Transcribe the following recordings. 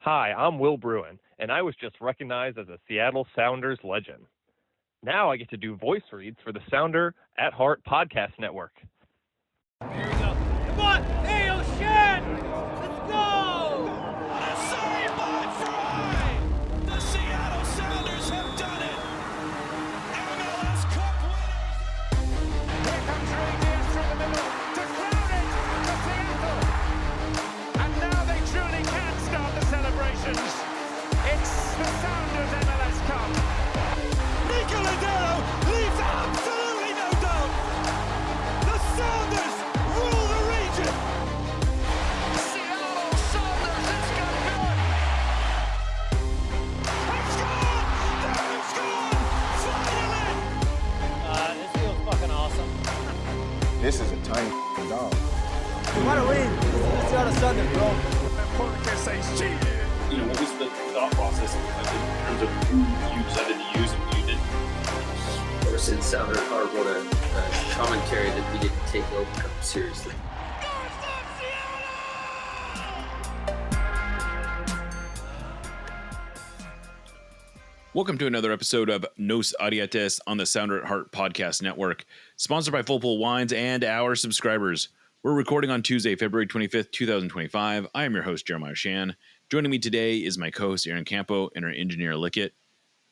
Hi, I'm Will Bruin, and I was just recognized as a Seattle Sounders legend. Now I get to do voice reads for the Sounder at Heart podcast network. Here we go. Come on! Hey, O'Shan! Let's go! The save by Fry! The Seattle Sounders have done it! MLS Cup winners! Here comes Ray Diaz through the middle to crown it for Seattle! And now they truly can start the celebrations. It's the Sounders MLS Cup. Nico Lodero leaves absolutely no doubt! The Sounders rule the region! Seattle Sounders, it's gonna do it! They've scored! They've scored! Finally! This feels fucking awesome. This is a tiny dog. We want to win. This is the Seattle Sounders, bro. Porteous says cheated. You know, what was the thought process in terms of who you decided to use and who you didn't? Ever since Sounder Hart wrote a commentary that we didn't take Open Cup seriously. Welcome to another episode of Nos Audietes on the Sounder at Heart podcast network, sponsored by Full Pool Wines and our subscribers. We're recording on Tuesday, February 25th, 2025. I am your host, Jeremiah Shan. Joining me today is my co-host, Aaron Campo, and our engineer, Lickett.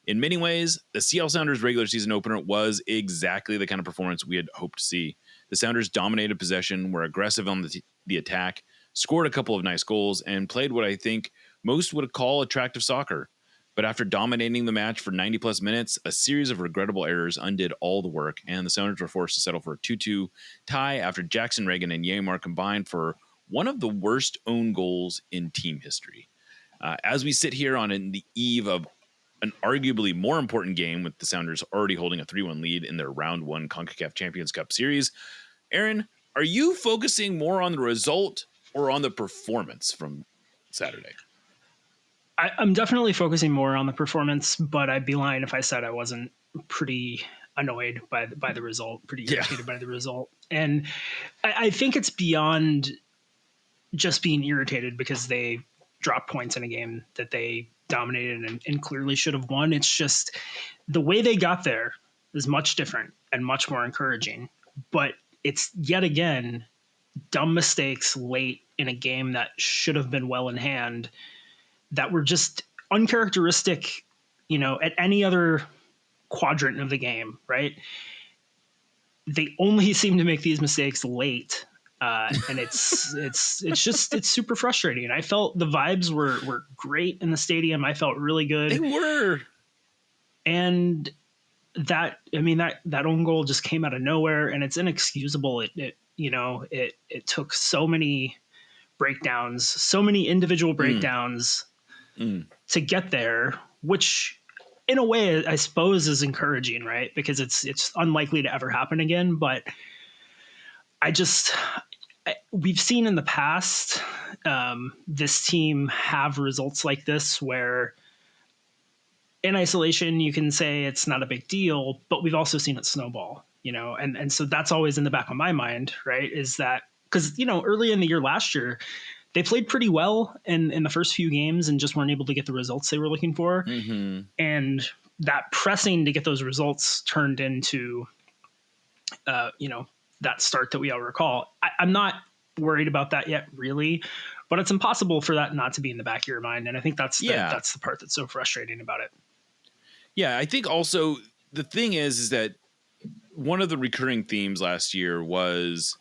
In many ways, the Seattle Sounders regular season opener was exactly the kind of performance we had hoped to see. The Sounders dominated possession, were aggressive on the attack, scored a couple of nice goals, and played what I think most would call attractive soccer. But after dominating the match for 90-plus minutes, a series of regrettable errors undid all the work, and the Sounders were forced to settle for a 2-2 tie after Jackson Reagan and Yeimar combined for one of the worst own goals in team history. As we sit here on the eve of an arguably more important game, with the Sounders already holding a 3-1 lead in their Round 1 CONCACAF Champions Cup series, Aaron, are you focusing more on the result or on the performance from Saturday? I'm definitely focusing more on the performance, but I'd be lying if I said I wasn't pretty annoyed by the result, pretty irritated by the result. And I think it's beyond just being irritated because they dropped points in a game that they dominated and clearly should have won. It's just the way they got there is much different and much more encouraging. But it's yet again dumb mistakes late in a game that should have been well in hand that were just uncharacteristic, at any other quadrant of the game, right? They only seem to make these mistakes late. And it's super frustrating. I felt the vibes were great in the stadium. I felt really good. They were. And that own goal just came out of nowhere, and it's inexcusable. It took so many breakdowns, so many individual breakdowns to get there, which in a way I suppose is encouraging, right? Because it's unlikely to ever happen again. But we've seen in the past this team have results like this where in isolation you can say it's not a big deal, but we've also seen it snowball, and so that's always in the back of my mind, right? Is that because, early in the year last year, they played pretty well in the first few games and just weren't able to get the results they were looking for. Mm-hmm. And that pressing to get those results turned into, that start that we all recall. I'm not worried about that yet, really, but it's impossible for that not to be in the back of your mind. And I think that's the part that's so frustrating about it. Yeah, I think also the thing is that one of the recurring themes last year was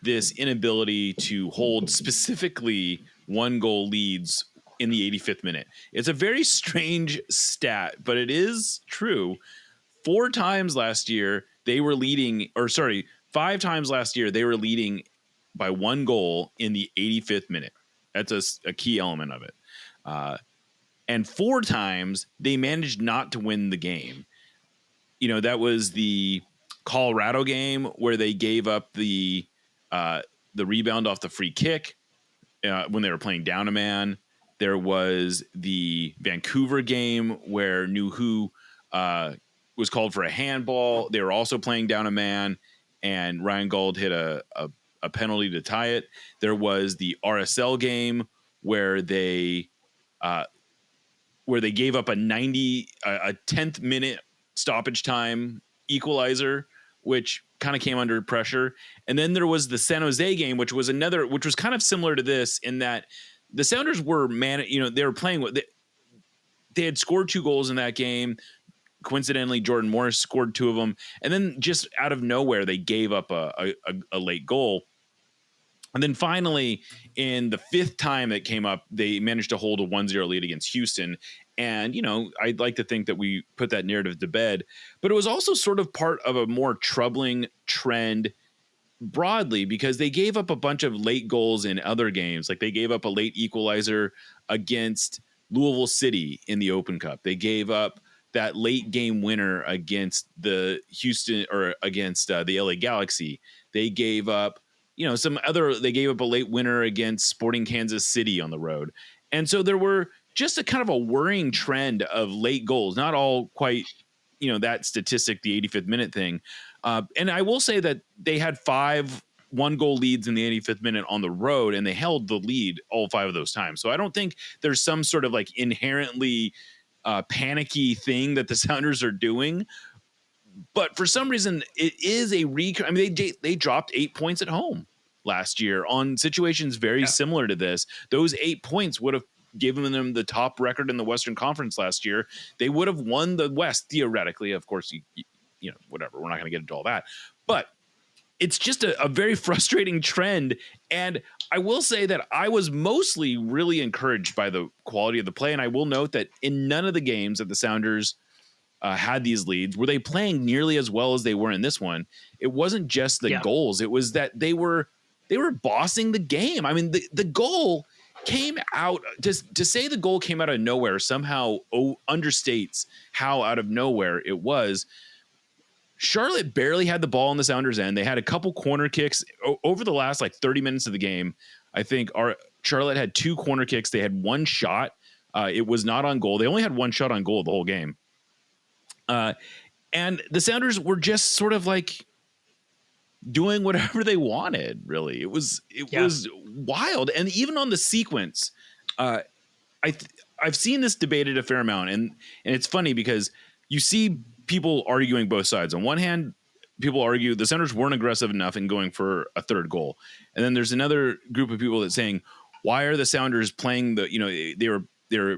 this inability to hold specifically one goal leads in the 85th minute. It's a very strange stat, but it is true. 5 times last year they were leading by one goal in the 85th minute. That's a key element of it. And 4 times they managed not to win the game. That was the Colorado game where they gave up the rebound off the free kick when they were playing down a man. There was the Vancouver game where Nuhu was called for a handball. They were also playing down a man, and Ryan Gauld hit a penalty to tie it. There was the RSL game where they where they gave up a 10th minute stoppage time equalizer, which kind of came under pressure. And then there was the San Jose game, which was kind of similar to this in that the Sounders were they were playing with, they had scored 2 goals in that game. Coincidentally, Jordan Morris scored 2 of them. And then just out of nowhere, they gave up a late goal. And then finally, in the 5th time it came up, they managed to hold a 1-0 lead against Houston. And, I'd like to think that we put that narrative to bed. But it was also sort of part of a more troubling trend broadly because they gave up a bunch of late goals in other games. Like they gave up a late equalizer against Louisville City in the Open Cup. They gave up that late game winner against the Houston or against the LA Galaxy. They gave up, they gave up a late winner against Sporting Kansas City on the road. And so there were just a kind of a worrying trend of late goals, not all quite, that statistic, the 85th minute thing. And I will say that they had 5 1-goal leads in the 85th minute on the road, and they held the lead all 5 of those times. So I don't think there's some sort of like inherently panicky thing that the Sounders are doing, but for some reason it is they dropped 8 points at home last year on situations very similar to this. Those 8 points would have given them the top record in the Western Conference last year. They would have won the West theoretically. Of course, whatever. We're not going to get into all that, but it's just a very frustrating trend. And I will say that I was mostly really encouraged by the quality of the play. And I will note that in none of the games that the Sounders had these leads were they playing nearly as well as they were in this one. It wasn't just the goals. It was that they were bossing the game. I mean, the goal came out to say the goal came out of nowhere somehow understates how out of nowhere it was. Charlotte barely had the ball on the Sounders' end. They had a couple corner kicks over the last 30 minutes of the game. I think Charlotte had 2 corner kicks. They had 1 shot. It was not on goal. They only had 1 shot on goal the whole game. And the Sounders were just sort of like doing whatever they wanted, really. It was wild. And even on the sequence, I've seen this debated a fair amount. And it's funny because you see people arguing both sides. On one hand, people argue the Sounders weren't aggressive enough in going for a 3rd goal. And then there's another group of people that's saying, why are the Sounders playing they were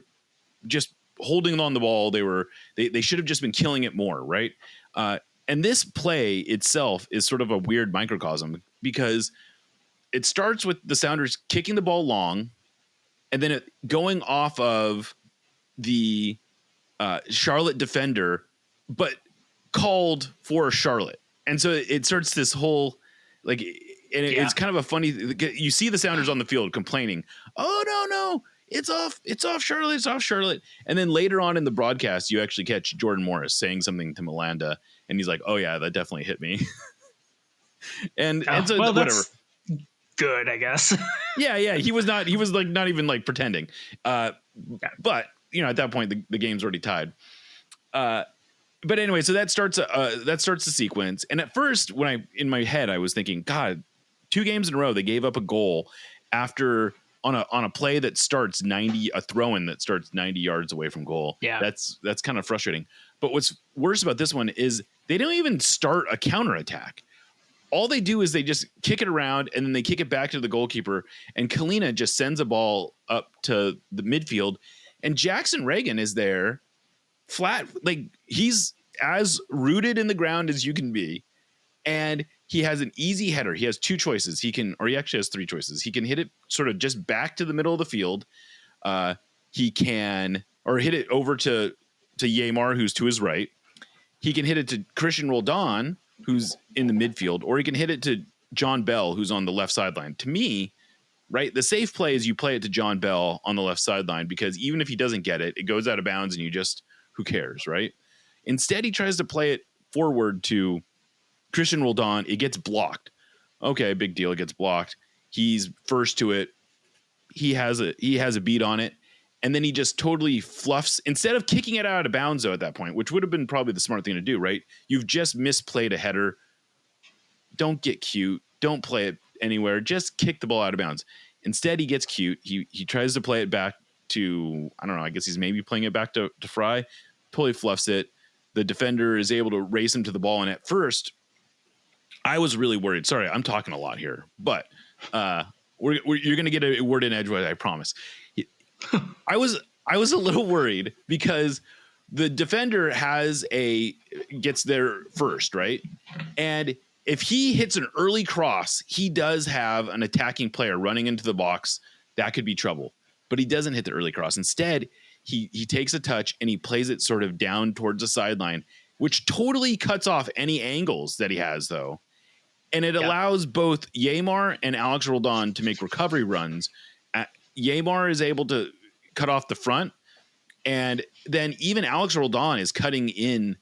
just holding on the ball. They should have just been killing it more. Right. And this play itself is sort of a weird microcosm because it starts with the Sounders kicking the ball long and then it going off of the Charlotte defender, but called for Charlotte. And so it starts this whole it's kind of a funny, you see the Sounders on the field complaining, oh no, it's off Charlotte. And then later on in the broadcast, you actually catch Jordan Morris saying something to Melanda and he's like, oh yeah, that definitely hit me. and so whatever. That's good, I guess. yeah. He was not even pretending. But at that point the game's already tied. But anyway, so that starts the sequence. And at first, in my head, I was thinking, God, 2 games in a row, they gave up a goal after on a play that starts a throw-in that starts 90 yards away from goal. Yeah, that's kind of frustrating. But what's worse about this one is they don't even start a counterattack. All they do is they just kick it around and then they kick it back to the goalkeeper. And Kalina just sends a ball up to the midfield, and Jackson Reagan is there. Flat, he's as rooted in the ground as you can be, and he has an easy header. He has 2 choices. He actually has 3 choices. He can hit it sort of just back to the middle of the field. He can hit it over to Yeimar, who's to his right. He can hit it to Christian Roldan, who's in the midfield, or he can hit it to John Bell, who's on the left sideline. To me, right, the safe play is you play it to John Bell on the left sideline, because even if he doesn't get it, it goes out of bounds and you just, who cares, right? Instead, he tries to play it forward to Christian Roldan. It gets blocked. Okay, big deal. It gets blocked. He's first to it. He has a beat on it. And then he just totally fluffs. Instead of kicking it out of bounds, though, at that point, which would have been probably the smart thing to do, right? You've just misplayed a header. Don't get cute. Don't play it anywhere. Just kick the ball out of bounds. Instead, he gets cute. He tries to play it back to, I don't know, I guess he's maybe playing it back to Fry. Totally fluffs it. The defender is able to race him to the ball. And at first, I was really worried. Sorry, I'm talking a lot here, but you're going to get a word in edgewise, I promise. I was a little worried because the defender gets there first, right? And if he hits an early cross, he does have an attacking player running into the box. That could be trouble. But he doesn't hit the early cross. Instead, he takes a touch and he plays it sort of down towards the sideline, which totally cuts off any angles that he has, though. And it allows both Yeimar and Alex Roldan to make recovery runs. Yeimar is able to cut off the front, and then even Alex Roldan is cutting in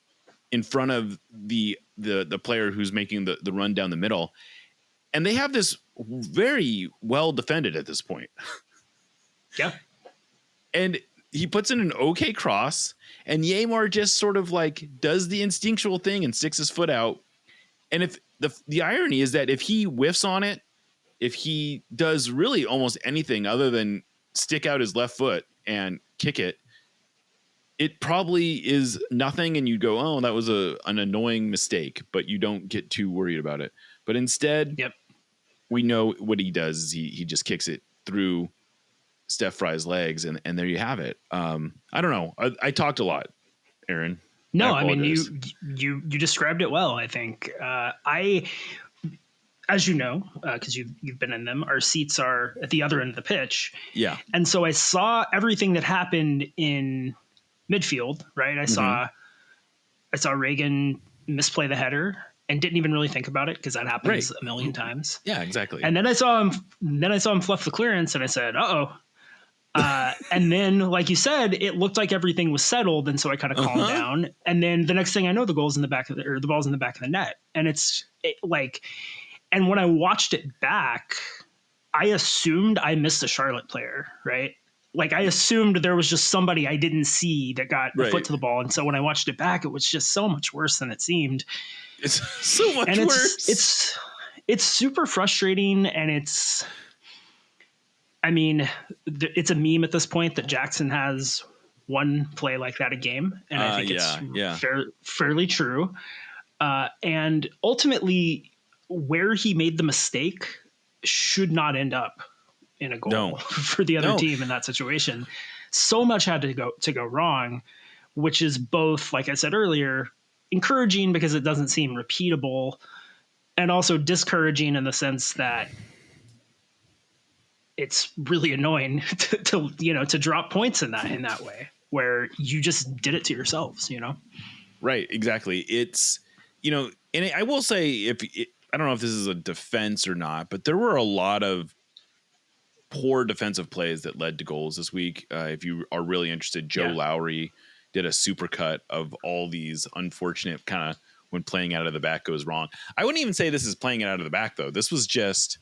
front of the player who's making the run down the middle. And they have this very well defended at this point. Yeah. And he puts in an okay cross, and Yeimar just sort of like does the instinctual thing and sticks his foot out. And if the irony is that if he whiffs on it, if he does really almost anything other than stick out his left foot and kick it, it probably is nothing. And you go, oh, that was an annoying mistake, but you don't get too worried about it. But instead, we know what he does is he just kicks it through Steph Fry's legs, and there you have it. I don't know. I talked a lot, Aaron. No, I mean, you described it well, I think. As you know, because you've been in them, our seats are at the other end of the pitch. Yeah. And so I saw everything that happened in midfield, right? I saw Reagan misplay the header and didn't even really think about it because that happens a million times. Yeah, exactly. And then I saw him fluff the clearance, and I said, uh-oh. And then, like you said, it looked like everything was settled, and so I kind of calmed down. And then the next thing I know, the ball's in the back of the net, and and when I watched it back, I assumed I missed a Charlotte player, right? Like I assumed there was just somebody I didn't see that got a foot to the ball, and so when I watched it back, it was just so much worse than it seemed. It's so much worse. It's super frustrating, and I mean, it's a meme at this point that Jackson has one play like that a game. And I think it's fairly true. And ultimately where he made the mistake should not end up in a goal for the other team in that situation. So much had to go wrong, which is both, like I said earlier, encouraging because it doesn't seem repeatable, and also discouraging in the sense that it's really annoying to drop points in that way where you just did it to yourselves, Right. Exactly. It's, and I will say I don't know if this is a defense or not, but there were a lot of poor defensive plays that led to goals this week. If you are really interested, Joe Lowry did a super cut of all these unfortunate kind of when playing out of the back goes wrong. I wouldn't even say this is playing it out of the back though. This was just,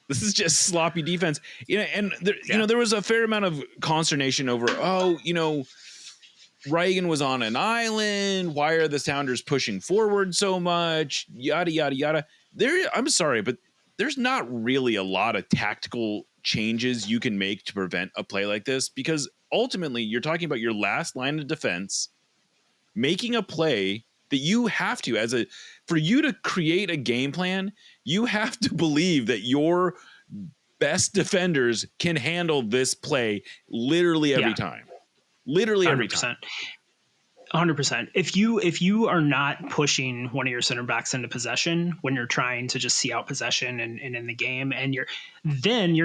this is just sloppy defense, and there was a fair amount of consternation over, Reagan was on an island. Why are the Sounders pushing forward so much? Yada, yada, yada. I'm sorry, but there's not really a lot of tactical changes you can make to prevent a play like this, because ultimately you're talking about your last line of defense making a play that you have to, for you to create a game plan, you have to believe that your best defenders can handle this play literally every time. Literally every 100%. time. 100%. If you are not pushing one of your center backs into possession when you're trying to just see out possession and in the game, and you're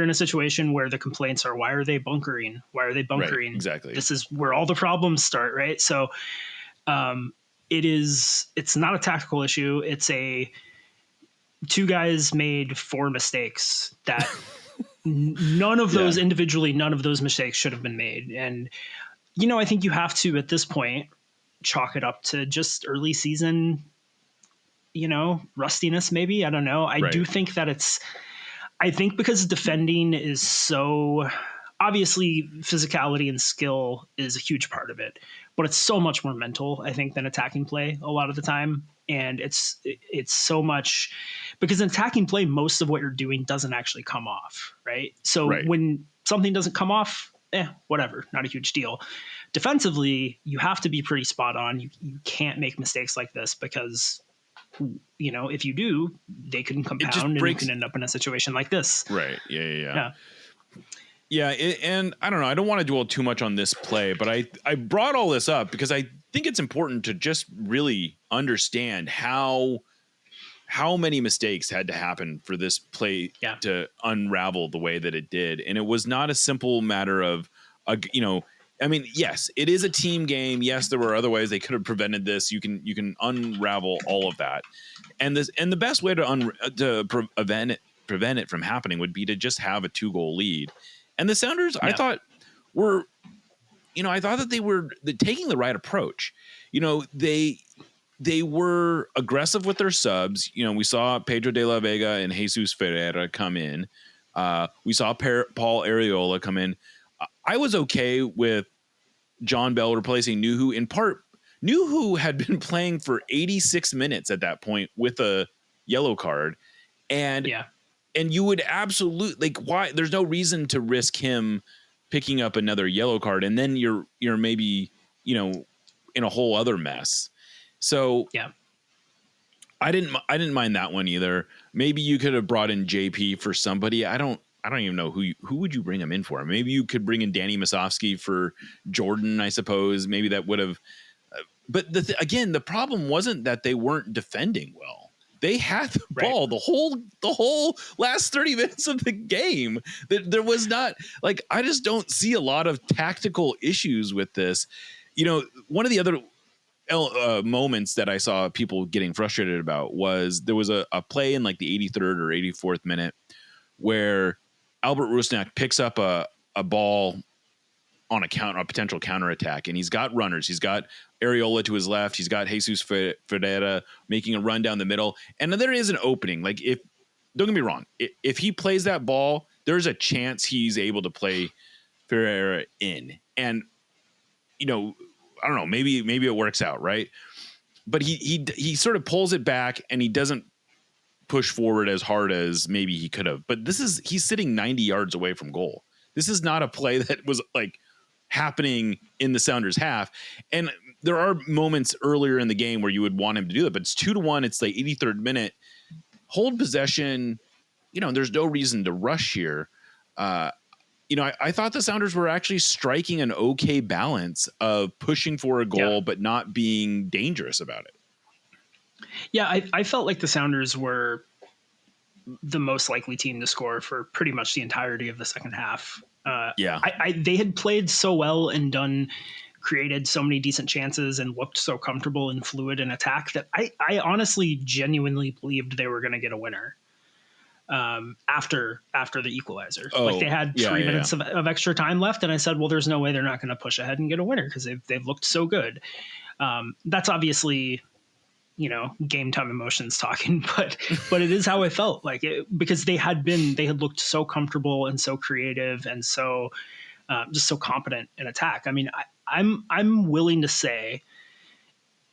in a situation where the complaints are, why are they bunkering? Why are they bunkering? Right, exactly. This is where all the problems start, right? So it's not a tactical issue. It's two guys made 4 mistakes that none of those individually, none of those mistakes should have been made. And, I think you have to, at this point, chalk it up to just early season, rustiness, maybe. I don't know. I do think that I think because defending is so obviously physicality and skill is a huge part of it, but it's so much more mental, I think, than attacking play a lot of the time. And it's so much because in attacking play, most of what you're doing doesn't actually come off. Right. So when something doesn't come off, whatever, not a huge deal. Defensively, you have to be pretty spot on. You can't make mistakes like this because, if you do, they can compound and you can end up in a situation like this. Right. Yeah. And I don't know. I don't want to dwell too much on this play, but I brought all this up because I think it's important to just really understand how many mistakes had to happen for this play to unravel the way that it did. And it was not a simple matter of, yes, it is a team game. Yes, there were other ways they could have prevented this. You can unravel all of that. And the best way to prevent it from happening would be to just have a 2-goal lead. And the Sounders, I thought that they were taking the right approach. They were aggressive with their subs. We saw Pedro de la Vega and Jesus Ferreira come in. We saw Paul Arriola come in. I was okay with John Bell replacing Nuhu. In part, Nuhu had been playing for 86 minutes at that point with a yellow card. And you would absolutely why there's no reason to risk him picking up another yellow card. And then you're maybe, in a whole other mess. So I didn't mind that one either. Maybe you could have brought in JP for somebody. I don't even know who would you bring him in for. Maybe you could bring in Danny Musovski for Jordan, I suppose. Maybe that would have. But again, the problem wasn't that they weren't defending well. They had the ball the whole last 30 minutes of the game. There was not I just don't see a lot of tactical issues with this. One of the other moments that I saw people getting frustrated about was there was a play in the 83rd or 84th minute where Albert Rusnak picks up a ball on a potential counterattack, and he's got runners. He's got Arriola to his left. He's got Jesus Ferreira making a run down the middle. And there is an opening. Don't get me wrong. If he plays that ball, there's a chance he's able to play Ferreira in. And, I don't know, maybe it works out, right? But he sort of pulls it back and he doesn't push forward as hard as maybe he could have. But he's sitting 90 yards away from goal. This is not a play that was happening in the Sounders half. And there are moments earlier in the game where you would want him to do that, but it's 2-1. It's 83rd minute. Hold possession. There's no reason to rush here. I thought the Sounders were actually striking an okay balance of pushing for a goal, but not being dangerous about it. Yeah, I felt like the Sounders were the most likely team to score for pretty much the entirety of the second half. They had played so well and created so many decent chances and looked so comfortable and fluid in attack that I honestly genuinely believed they were going to get a winner. After the equalizer, they had 3 minutes of extra time left, and I said, well, there's no way they're not going to push ahead and get a winner because they've looked so good. That's obviously, game time emotions talking, but it is how I felt because they had looked so comfortable and so creative and so just so competent in attack. I mean, I'm willing to say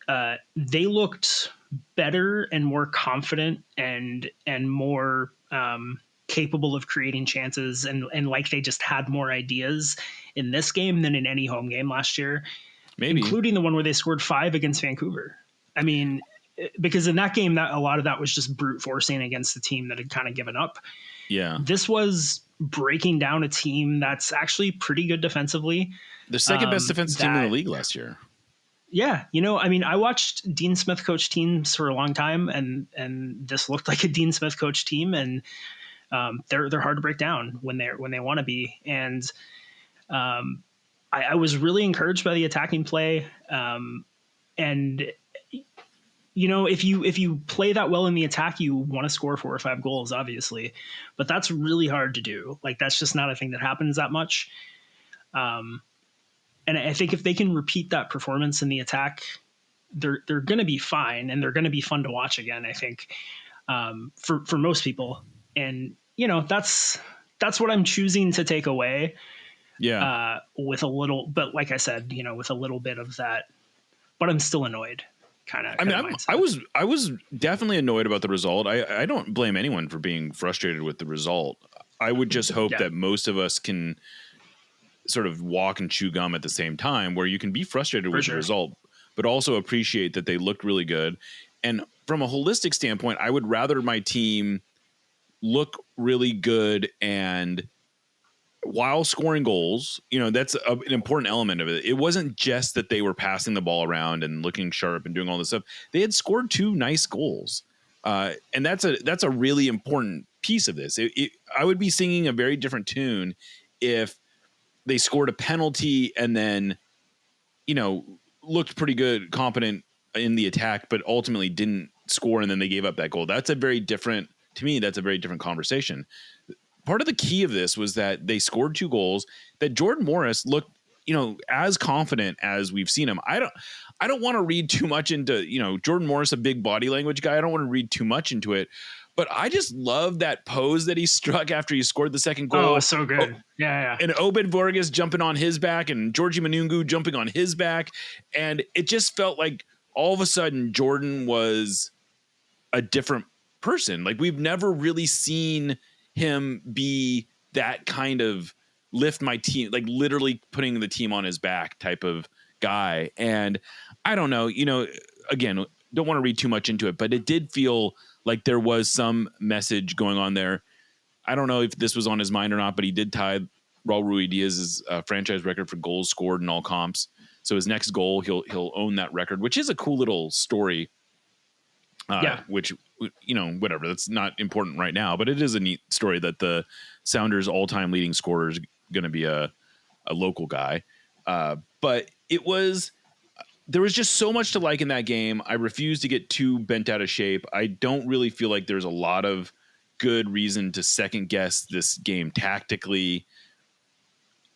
they looked better and more confident and more capable of creating chances and like they just had more ideas in this game than in any home game last year, maybe including the one where they scored 5 against Vancouver. I mean, because in that game, that a lot of that was just brute forcing against the team that had kind of given up. Yeah, this was breaking down a team that's actually pretty good defensively. The second best defensive team in the league last year. Yeah. I watched Dean Smith coach teams for a long time and this looked like a Dean Smith coach team, and they're hard to break down when they want to be. And I was really encouraged by the attacking play. And if you play that well in the attack, you want to score 4 or 5 goals, obviously, but that's really hard to do. That's just not a thing that happens that much. And I think if they can repeat that performance in the attack, they're going to be fine, and they're going to be fun to watch again, I think, for most people. And, that's what I'm choosing to take away. Yeah. With a little, but like I said, with a little bit of that, but I'm still annoyed. I was definitely annoyed about the result. I don't blame anyone for being frustrated with the result. I would just hope that most of us can sort of walk and chew gum at the same time, where you can be frustrated with the result, but also appreciate that they looked really good. And from a holistic standpoint, I would rather my team look really good and while scoring goals, that's an important element of it. It wasn't just that they were passing the ball around and looking sharp and doing all this stuff. They had scored 2 nice goals. And that's a really important piece of this. I would be singing a very different tune if they scored a penalty and then, looked pretty good, competent in the attack, but ultimately didn't score and then they gave up that goal. That's a very different conversation. Part of the key of this was that they scored 2 goals, that Jordan Morris looked, as confident as we've seen him. I don't want to read too much into, Jordan Morris, a big body language guy. I don't want to read too much into it, but I just love that pose that he struck after he scored the second goal. Oh, so good. Yeah. And Obed Vargas jumping on his back and Georgie Manungu jumping on his back. And it just felt like all of a sudden Jordan was a different person. Like, we've never really seen him be that kind of lift my team, like literally putting the team on his back type of guy. And I don't know, again, don't want to read too much into it, but it did feel like there was some message going on there. I don't know if this was on his mind or not, but he did tie Raul Ruidiaz's franchise record for goals scored in all comps. So his next goal, he'll own that record, which is a cool little story. Which, whatever, that's not important right now, but it is a neat story that the Sounders all-time leading scorer is going to be a local guy. But there was just so much to like in that game. I refuse to get too bent out of shape. I don't really feel like there's a lot of good reason to second guess this game tactically.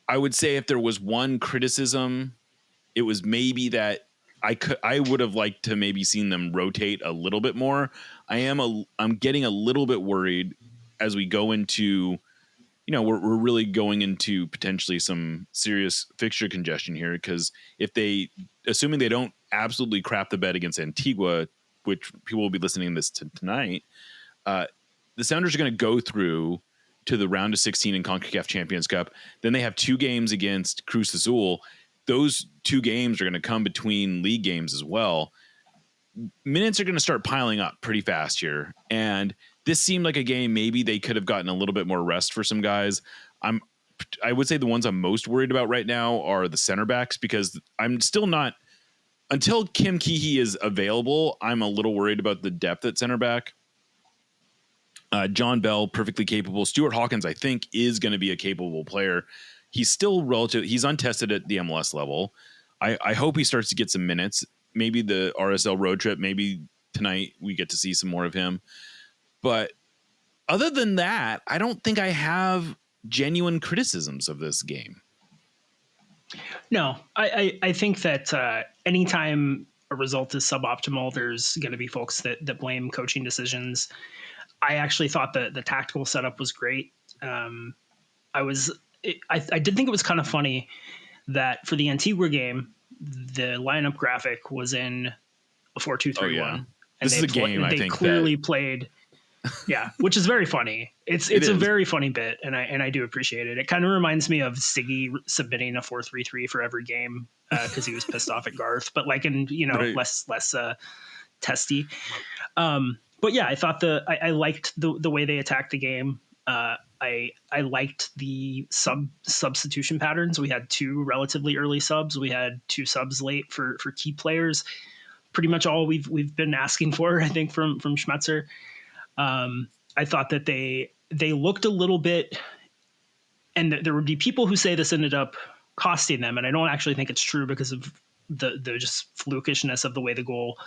I would say if there was one criticism, it was maybe that I would have liked to maybe seen them rotate a little bit more. I'm getting a little bit worried as we go into, we're really going into potentially some serious fixture congestion here, because assuming they don't absolutely crap the bed against Antigua, which people will be listening to this tonight, the Sounders are going to go through to the round of 16 in CONCACAF Champions Cup. Then they have 2 games against Cruz Azul. Those 2 games are going to come between league games as well. Minutes are going to start piling up pretty fast here. And this seemed like a game maybe they could have gotten a little bit more rest for some guys. I would say the ones I'm most worried about right now are the center backs, because I'm still not, until Kim Keehee is available, I'm a little worried about the depth at center back. John Bell, perfectly capable. Stuart Hawkins, I think, is going to be a capable player. He's still he's untested at the MLS level. I hope he starts to get some minutes. Maybe the RSL road trip, maybe tonight we get to see some more of him. But other than that, I don't think I have genuine criticisms of this game. No, I think that anytime a result is suboptimal, there's going to be folks that blame coaching decisions. I actually thought the tactical setup was great. I did think it was kind of funny that for the Antigua game, the lineup graphic was in a 4-2-3-1. Oh, yeah. And this is a game, I think, clearly played. Yeah, which is very funny. It's a very funny bit, and I do appreciate it. It kind of reminds me of Siggy submitting a 4-3-3 for every game because he was pissed off at Garth, but like in right. less testy. But yeah, I thought I liked the way they attacked the game. I liked the substitution patterns. We had 2 relatively early subs. We had 2 subs late for key players. Pretty much all we've been asking for, I think, from Schmetzer. I thought that they looked a little bit, and there would be people who say this ended up costing them, and I don't actually think it's true because of the just flukishness of the way the goal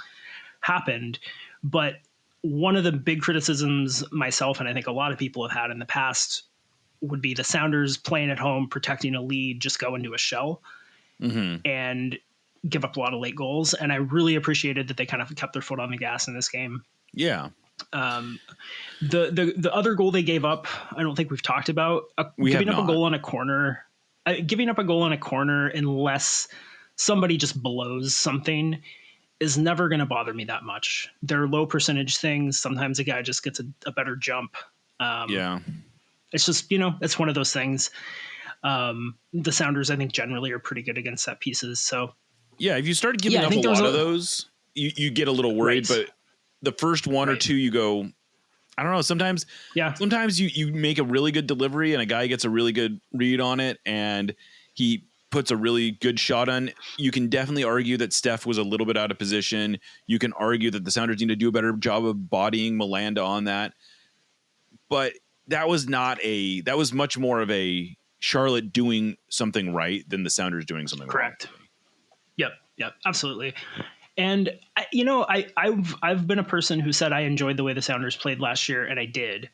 happened. But one of the big criticisms myself, and I think a lot of people have had in the past, would be the Sounders playing at home, protecting a lead, just go into a shell and give up a lot of late goals. And I really appreciated that they kind of kept their foot on the gas in this game. Yeah. The other goal they gave up, I don't think we've talked about. Giving up a goal on a corner. Giving up a goal on a corner unless somebody just blows something is never going to bother me that much. They're low percentage things. Sometimes a guy just gets a better jump. Yeah. It's just, it's one of those things. The Sounders, I think, generally are pretty good against set pieces. So yeah, if you start giving up a lot of those, you get a little worried. Right. But the first one or two, you go, I don't know. Sometimes you make a really good delivery and a guy gets a really good read on it and he puts a really good shot on. You can definitely argue that Steph was a little bit out of position. You can argue that the Sounders need to do a better job of bodying Melanda on that. But that was much more of a Charlotte doing something right than the Sounders doing something correct. Wrong. Yep, absolutely. And I've been a person who said I enjoyed the way the Sounders played last year, and I did.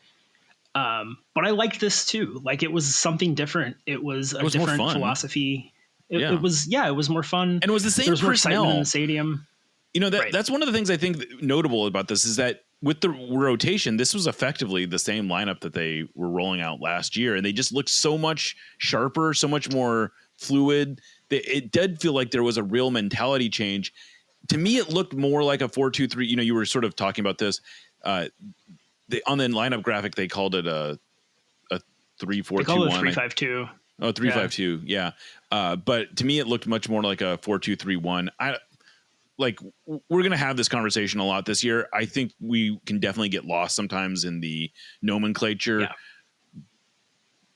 But I liked this too. Like, it was something different. It was a different philosophy. It was more fun. And it was the same personnel in the stadium. That's one of the things I think notable about this is that with the rotation, this was effectively the same lineup that they were rolling out last year. And they just looked so much sharper, so much more fluid. It did feel like there was a real mentality change. To me, it looked more like a 4-2-3. You were sort of talking about this. On the lineup graphic, they called it a 3-4-2-1. They called it 3-5-2. Oh, 3-5-2. Yeah. But to me, it looked much more like a 4-2-3-1. We're going to have this conversation a lot this year. I think we can definitely get lost sometimes in the nomenclature. Yeah.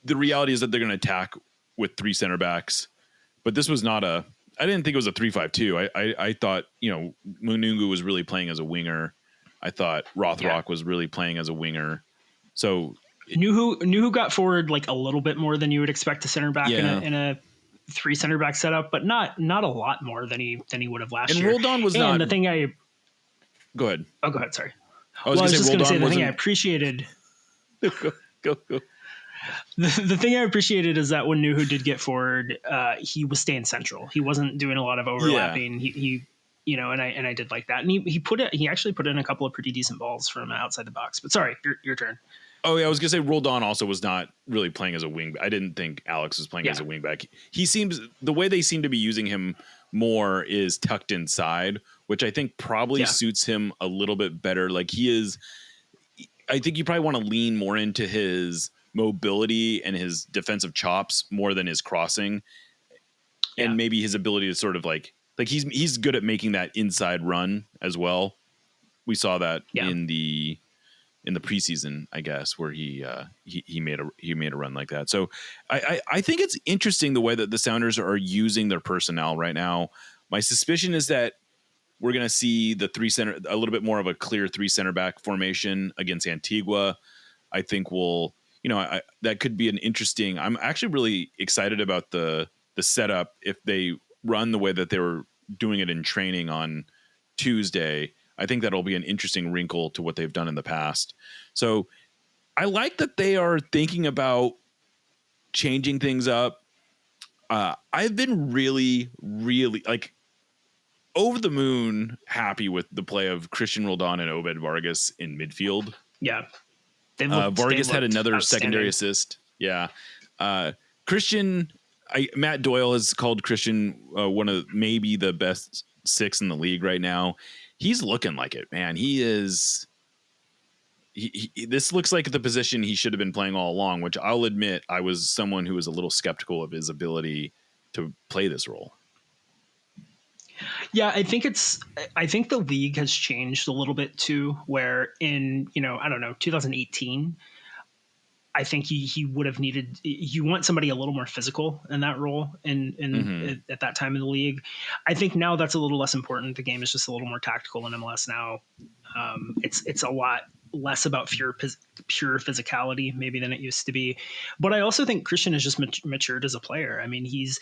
The reality is that they're going to attack with three center backs, but this was not I didn't think it was a 3-5-2. I thought, Munungu was really playing as a winger. I thought Rothrock was really playing as a winger. So Nuhu got forward like a little bit more than you would expect a center back in a three center back setup, but not a lot more than he would have last year. And Roldan was not. The thing Go ahead. Oh, go ahead. Sorry. I was just going to say the thing I appreciated. Go. The thing I appreciated is that when Nuhu did get forward, he was staying central. He wasn't doing a lot of overlapping. Yeah. He and I did like that. And he actually put in a couple of pretty decent balls from outside the box. But sorry, your turn. Oh yeah, I was gonna say Roldan also was not really playing as a wing. I didn't think Alex was playing as a wing back. The way they seem to be using him more is tucked inside, which I think probably suits him a little bit better. Like I think you probably want to lean more into his mobility and his defensive chops more than his crossing, and maybe his ability to sort of like he's good at making that inside run as well. We saw that in the preseason, I guess, where he made a run like that. So I think it's interesting the way that the Sounders are using their personnel right now. My suspicion is that we're going to see a little bit more of a clear three center back formation against Antigua. I think that could be an interesting. I'm actually really excited about the setup if they run the way that they were doing it in training on Tuesday. I think that'll be an interesting wrinkle to what they've done in the past. So I like that they are thinking about changing things up. I've been really, really over the moon happy with the play of Christian Roldan and Obed Vargas in midfield. Yeah. Vargas had another secondary assist. Yeah. Matt Doyle has called Christian one of maybe the best six in the league right now. He's looking like it, man. He is. This looks like the position he should have been playing all along, which I'll admit I was someone who was a little skeptical of his ability to play this role. Yeah, I think the league has changed a little bit too, where in, 2018, I think he would have needed, you want somebody a little more physical in that role at that time in the league. I think now that's a little less important. The game is just a little more tactical in MLS now. It's a lot less about pure physicality maybe than it used to be. But I also think Christian has just matured as a player. I mean, he's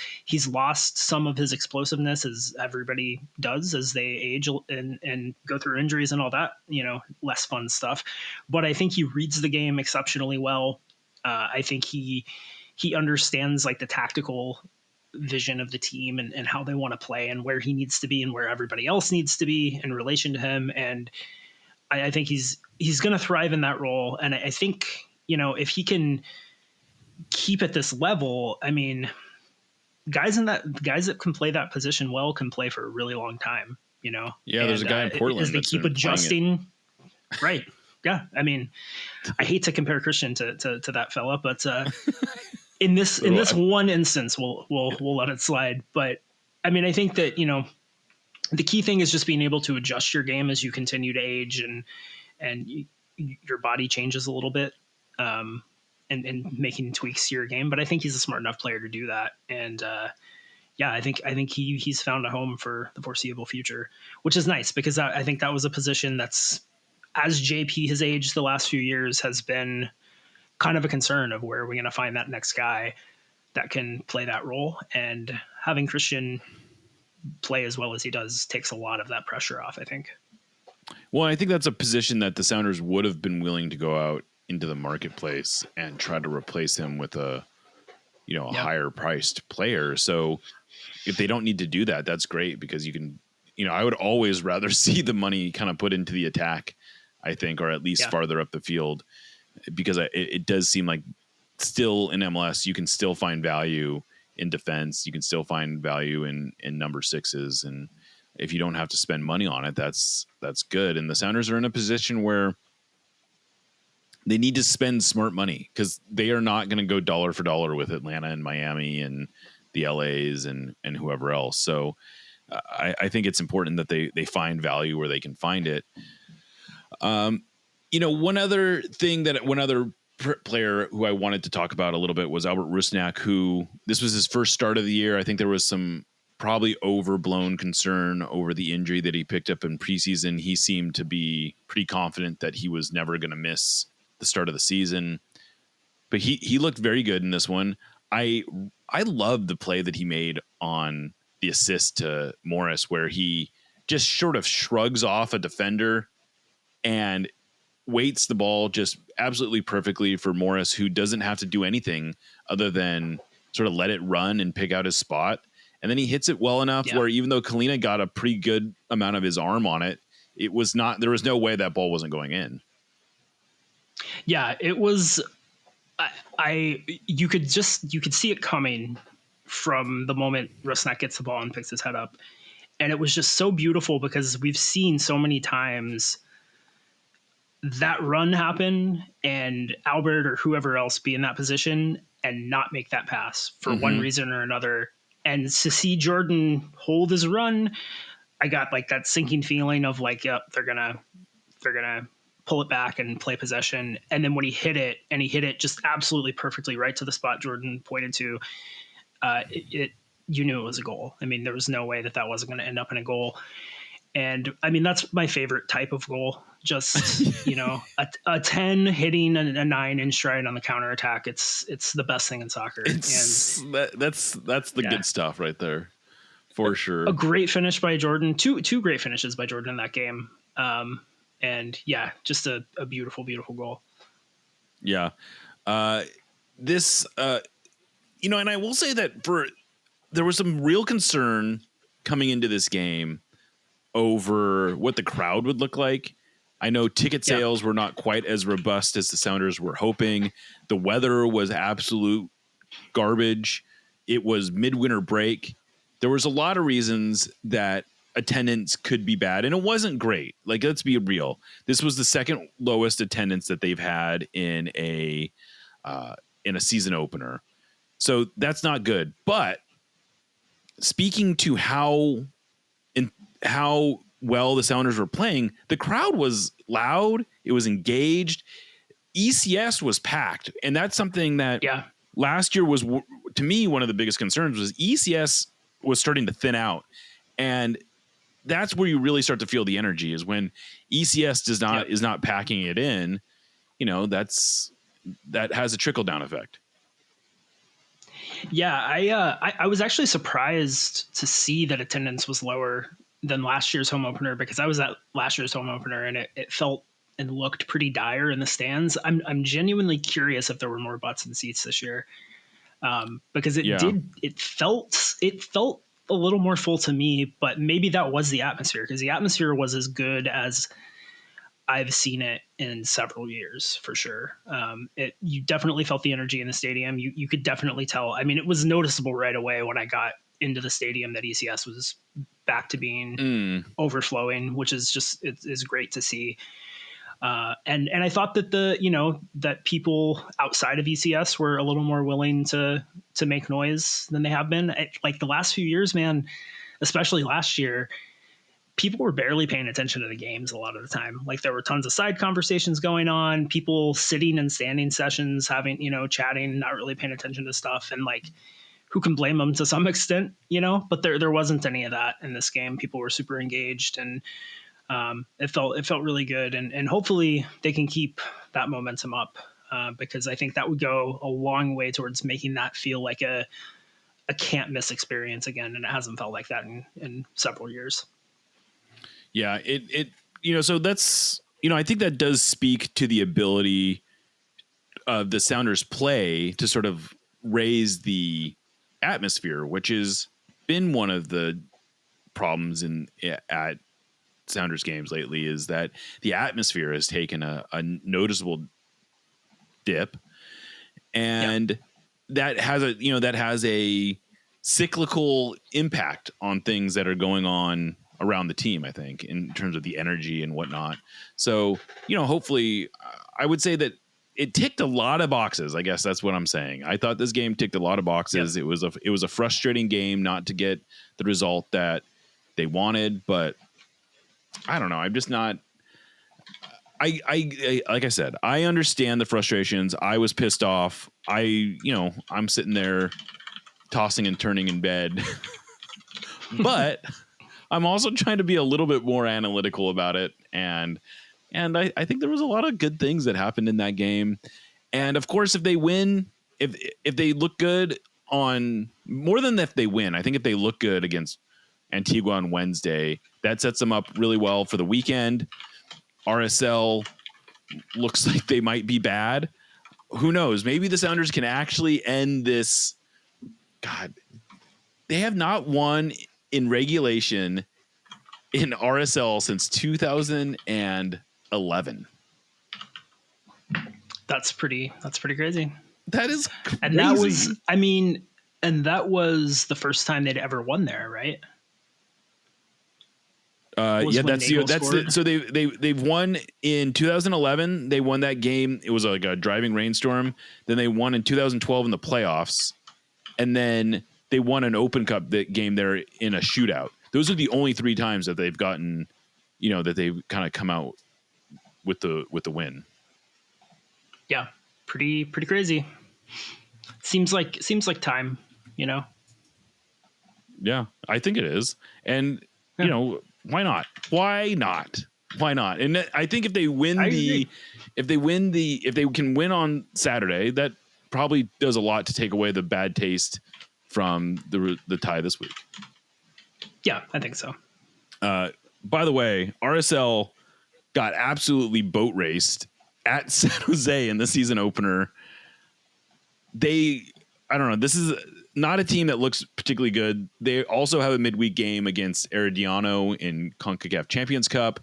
lost some of his explosiveness, as everybody does as they age and go through injuries and all that, less fun stuff. But I think he reads the game exceptionally well. I think he understands like the tactical vision of the team and how they want to play and where he needs to be and where everybody else needs to be in relation to him. And I think he's going to thrive in that role. And I think, if he can keep at this level, I mean, guys that can play that position well can play for a really long time, Yeah, there's a guy in Portland as they keep adjusting. Right. Yeah. I mean, I hate to compare Christian to that fella, but in this one instance, we'll let it slide. But I mean, I think that, you know, the key thing is just being able to adjust your game as you continue to age and your body changes a little bit, and making tweaks to your game. But I think he's a smart enough player to do that. And yeah, I think he's found a home for the foreseeable future, which is nice, because I think that was a position that's, as JP has aged the last few years, has been kind of a concern of where we're going to find that next guy that can play that role. And having Christian play as well as he does takes a lot of that pressure off, I think. Well, I think that's a position that the Sounders would have been willing to go out into the marketplace and try to replace him with a higher priced player. So if they don't need to do that, that's great, because you can, I would always rather see the money kind of put into the attack, I think, or at least farther up the field, because it does seem like still in MLS, you can still find value in defense. You can still find value in number sixes. And if you don't have to spend money on it, that's good. And the Sounders are in a position where they need to spend smart money, because they are not going to go dollar for dollar with Atlanta and Miami and the LAs and whoever else. So I think it's important that they find value where they can find it. One other player who I wanted to talk about a little bit was Albert Rusnak, who this was his first start of the year. I think there was some probably overblown concern over the injury that he picked up in preseason. He seemed to be pretty confident that he was never going to miss the start of the season, but he looked very good in this one. I loved the play that he made on the assist to Morris, where he just sort of shrugs off a defender and waits the ball just absolutely perfectly for Morris, who doesn't have to do anything other than sort of let it run and pick out his spot. And then he hits it well enough where even though Kalina got a pretty good amount of his arm on it, there was no way that ball wasn't going in. Yeah, it was. You could see it coming from the moment Rusnak gets the ball and picks his head up. And it was just so beautiful, because we've seen so many times that run happen and Albert or whoever else be in that position and not make that pass for one reason or another. And to see Jordan hold his run, I got like that sinking feeling of like, yep, they're gonna pull it back and play possession. And then when he hit it just absolutely perfectly right to the spot Jordan pointed to, you knew it was a goal. I mean, there was no way that wasn't going to end up in a goal. And I mean, that's my favorite type of goal. Just, a 10 hitting a 9 in stride on the counterattack. It's the best thing in soccer. That's the good stuff right there, for sure. A great finish by Jordan. Two great finishes by Jordan in that game. And yeah, just a beautiful, beautiful goal. Yeah. And I will say that there was some real concern coming into this game over what the crowd would look like. I know ticket sales were not quite as robust as the Sounders were hoping. The weather was absolute garbage. It was midwinter break. There was a lot of reasons that attendance could be bad, and it wasn't great. Like, let's be real. This was the second lowest attendance that they've had in a season opener. So that's not good. But speaking to how well the Sounders were playing, the crowd was loud. It was engaged. ECS was packed. And that's something that last year was, to me, one of the biggest concerns was ECS was starting to thin out. And that's where you really start to feel the energy, is when ECS is not packing it in. That has a trickle down effect. Yeah, I was actually surprised to see that attendance was lower than last year's home opener, because I was at last year's home opener and it felt and looked pretty dire in the stands. I'm genuinely curious if there were more butts in seats this year, because it felt a little more full to me, but maybe that was the atmosphere, because the atmosphere was as good as I've seen it in several years, for sure. You definitely felt the energy in the stadium. You could definitely tell. I mean, it was noticeable right away when I got into the stadium that ECS was back to being overflowing, which is just, it's great to see. And I thought that that people outside of ECS were a little more willing to make noise than they have been. Like the last few years, man, especially last year, people were barely paying attention to the games a lot of the time. Like there were tons of side conversations going on, people sitting in standing sessions, having, chatting, not really paying attention to stuff. And like, who can blame them to some extent, but there wasn't any of that in this game. People were super engaged, and it felt really good. And hopefully they can keep that momentum up, because I think that would go a long way towards making that feel like a can't miss experience again. And it hasn't felt like that in several years. Yeah, so that's, I think that does speak to the ability of the Sounders play to sort of raise the atmosphere, which has been one of the problems at Sounders games lately, is that the atmosphere has taken a noticeable dip, and that has a cyclical impact on things that are going on around the team, I think, in terms of the energy and whatnot. So, hopefully I would say that it ticked a lot of boxes. I guess that's what I'm saying. I thought this game ticked a lot of boxes. Yep. It was a frustrating game not to get the result that they wanted, but I don't know. I'm just not, I like I said, I understand the frustrations. I was pissed off. I'm sitting there tossing and turning in bed, but I'm also trying to be a little bit more analytical about it. And I think there was a lot of good things that happened in that game. And of course, if they win, if they look good on more than if they win, I think if they look good against Antigua on Wednesday, that sets them up really well for the weekend. RSL looks like they might be bad. Who knows? Maybe the Sounders can actually end this. God, they have not won in regulation in RSL since 2011. That's pretty crazy. That is crazy. And that was the first time they'd ever won there, right? So they've won in 2011. They won that game. It was like a driving rainstorm. Then they won in 2012 in the playoffs, and then they won an Open Cup game there in a shootout. Those are the only three times that they've gotten, that they've kind of come out with the win. Yeah, pretty crazy. Seems like time, Yeah, I think it is, and why not? Why not? And I think if they can win on Saturday, that probably does a lot to take away the bad taste from the tie this week. Yeah, I think so. By the way, RSL got absolutely boat raced at San Jose in the season opener. I don't know. This is not a team that looks particularly good. They also have a midweek game against Herediano in CONCACAF Champions Cup.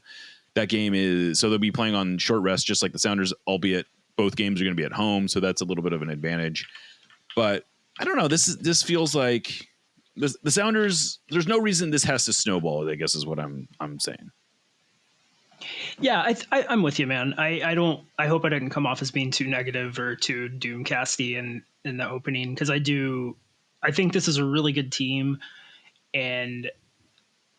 That game so they'll be playing on short rest, just like the Sounders, albeit both games are going to be at home. So that's a little bit of an advantage. But I don't know. This feels like the Sounders. There's no reason this has to snowball, I guess is what I'm saying. Yeah, I'm with you, man. I hope I didn't come off as being too negative or too doomcasty in the opening, because I think this is a really good team, and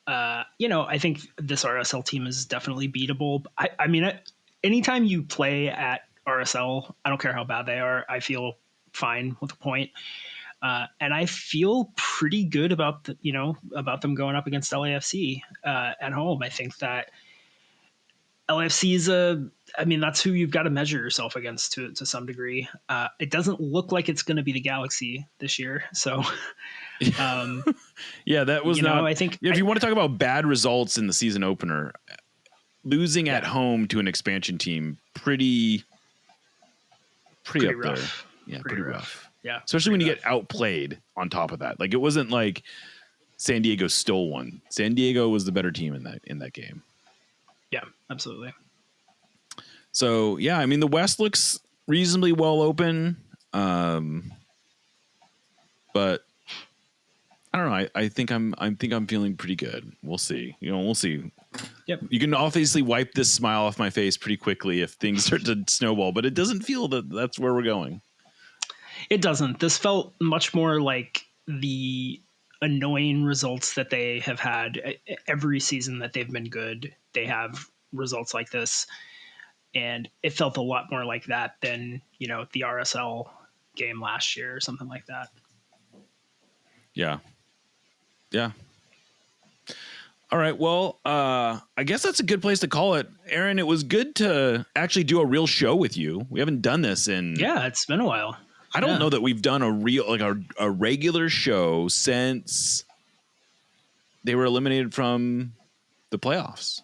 I think this RSL team is definitely beatable. I mean, anytime you play at RSL, I don't care how bad they are, I feel fine with the point. And I feel pretty good about about them going up against LAFC at home. I think that LAFC is that's who you've got to measure yourself against to some degree. It doesn't look like it's going to be the Galaxy this year. So, yeah, that was not, I think if you want to talk about bad results in the season opener, losing at home to an expansion team, pretty up rough. There. Yeah. Pretty rough. Yeah. Especially when you get outplayed on top of that. Like, it wasn't like San Diego stole one. San Diego was the better team in that game. Yeah, absolutely. So, yeah, I mean, the West looks reasonably well open. But I don't know. I think I'm feeling pretty good. We'll see. We'll see. Yep. You can obviously wipe this smile off my face pretty quickly if things start to snowball, but it doesn't feel that that's where we're going. It doesn't. This felt much more like the annoying results that they have had every season that they've been good. They have results like this, and it felt a lot more like that than, the RSL game last year or something like that. Yeah. All right. Well, I guess that's a good place to call it. Aaron, it was good to actually do a real show with you. We haven't done this in... Yeah, it's been a while. I don't know that we've done a regular show since they were eliminated from the playoffs.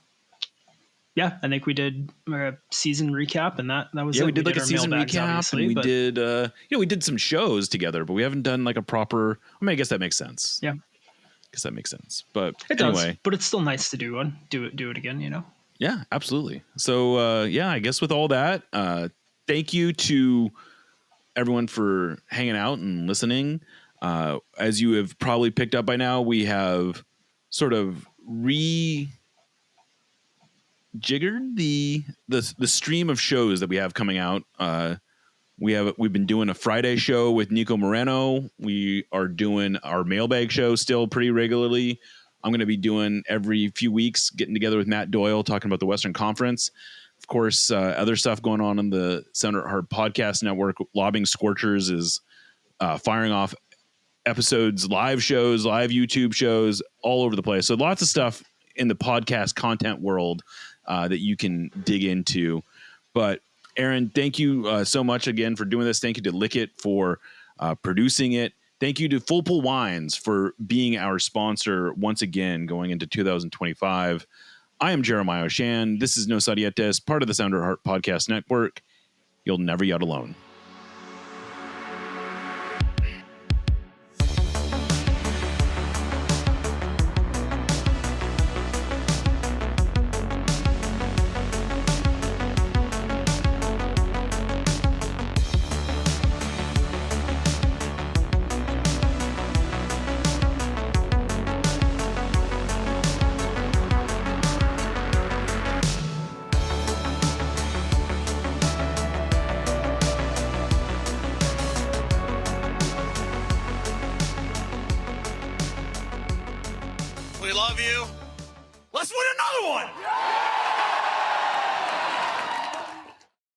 Yeah, I think we did a season recap, and that was we did like a season recap, and we did some shows together, but we haven't done like a proper. I guess that makes sense. Yeah, because that makes sense. But it anyway, does. But it's still nice to do it again. Yeah, absolutely. So I guess with all that, thank you to everyone for hanging out and listening. As you have probably picked up by now, we have sort of jiggered the stream of shows that we have coming out. We've been doing a Friday show with Nico Moreno. We are doing our mailbag show still pretty regularly. I'm going to be doing every few weeks, getting together with Matt Doyle, talking about the Western Conference. Of course, other stuff going on in the Sounder at Heart Podcast Network. Lobbing Scorchers is firing off episodes, live shows, live YouTube shows all over the place. So lots of stuff in the podcast content world that you can dig into. But Aaron, thank you so much again for doing this. Thank you to Lickit for producing it. Thank you to Full Pool Wines for being our sponsor once again going into 2025. I am Jeremiah Oshan. This is No Sadietes, part of the Sounder at Heart Podcast Network. You'll never yet alone. We love you. Let's win another one!